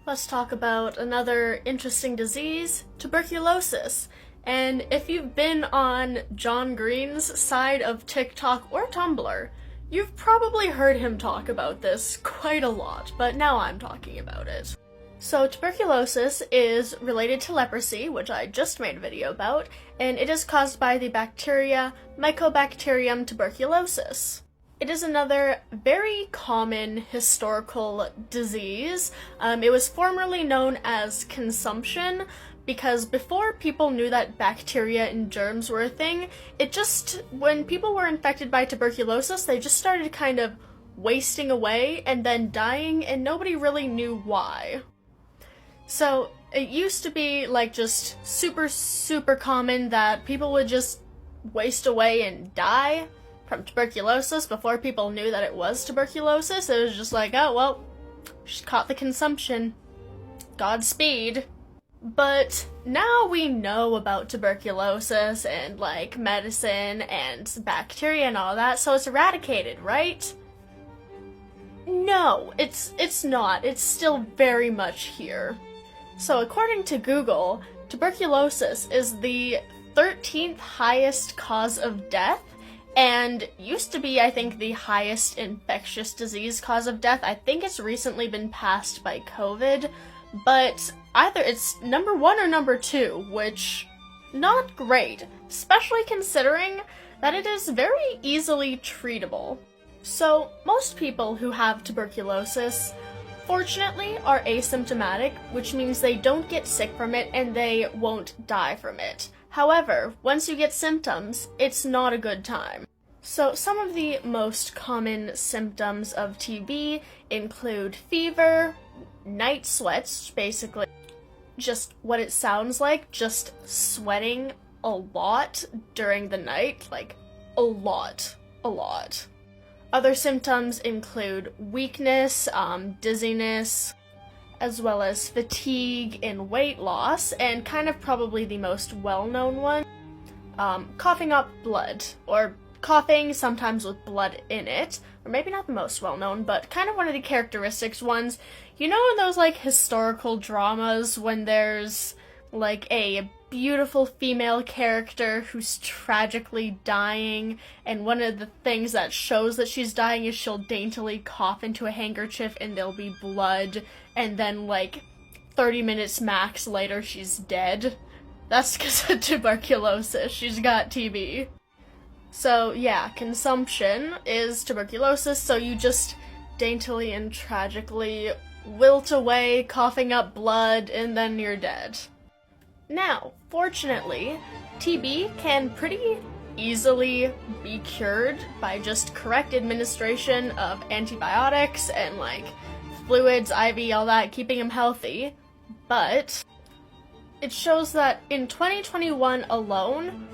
Let's talk about another interesting disease, tuberculosis. And if you've been on John Green's side of TikTok or Tumblr, you've probably heard him talk about this quite a lot, but now I'm talking about it. So tuberculosis is related to leprosy, which I just made a video about, and it is caused by the bacteria Mycobacterium tuberculosis. It is another very common historical disease. It was formerly known as consumption because before people knew that bacteria and germs were a thing, when people were infected by tuberculosis, they just started kind of wasting away and then dying, and nobody really knew why. So it used to be just super common that people would just waste away and die from tuberculosis before people knew that it was tuberculosis. It was just like, oh, well, she caught the consumption. Godspeed. But now we know about tuberculosis and, medicine and bacteria and all that, so it's eradicated, right? No, it's not. It's still very much here. So according to Google, tuberculosis is the 13th highest cause of death, and used to be, I think, the highest infectious disease cause of death. I think it's recently been passed by COVID, but either it's number 1 or number 2, which, not great, especially considering that it is very easily treatable. So, most people who have tuberculosis, fortunately, are asymptomatic, which means they don't get sick from it and they won't die from it. However, once you get symptoms, it's not a good time. So some of the most common symptoms of TB include fever, night sweats, basically just what it sounds like, just sweating a lot during the night, a lot. Other symptoms include weakness, dizziness, as well as fatigue and weight loss, and kind of probably the most well-known one, coughing up blood, or coughing sometimes with blood in it, or maybe not the most well-known, but kind of one of the characteristics ones. You know in those, historical dramas when there's, a beautiful female character who's tragically dying, and one of the things that shows that she's dying is she'll daintily cough into a handkerchief and there'll be blood, and then 30 minutes max later she's dead? That's because of tuberculosis. She's got TB. So yeah, consumption is tuberculosis, so you just daintily and tragically wilt away, coughing up blood, and then you're dead. Now, fortunately, TB can pretty easily be cured by just correct administration of antibiotics and fluids, IV, all that, keeping them healthy. But it shows that in 2021 alone,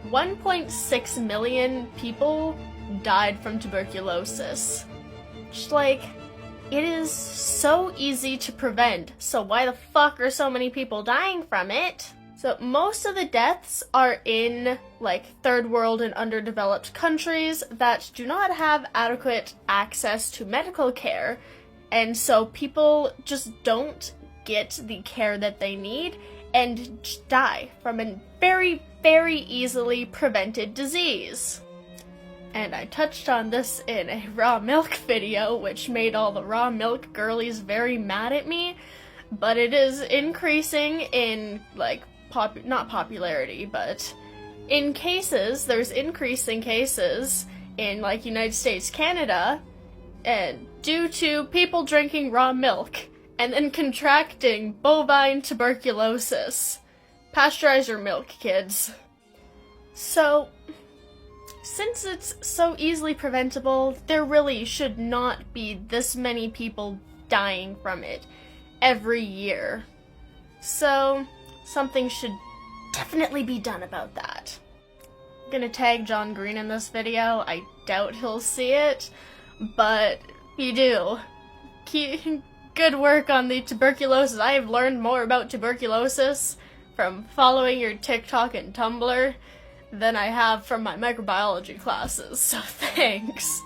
1.6 million people died from tuberculosis. Just it is so easy to prevent, so why the fuck are so many people dying from it? So most of the deaths are in third world and underdeveloped countries that do not have adequate access to medical care, and so people just don't get the care that they need and die from a very, very easily prevented disease. And I touched on this in a raw milk video, which made all the raw milk girlies very mad at me, but it is increasing in, not popularity, but in cases, there's increasing cases in, United States, Canada, and due to people drinking raw milk and then contracting bovine tuberculosis. Pasteurize your milk, kids. So, since it's so easily preventable, there really should not be this many people dying from it every year. So, something should definitely be done about that. I'm gonna tag John Green in this video. I doubt he'll see it, but if you do, good work on the tuberculosis. I have learned more about tuberculosis from following your TikTok and Tumblr than I have from my microbiology classes, so thanks.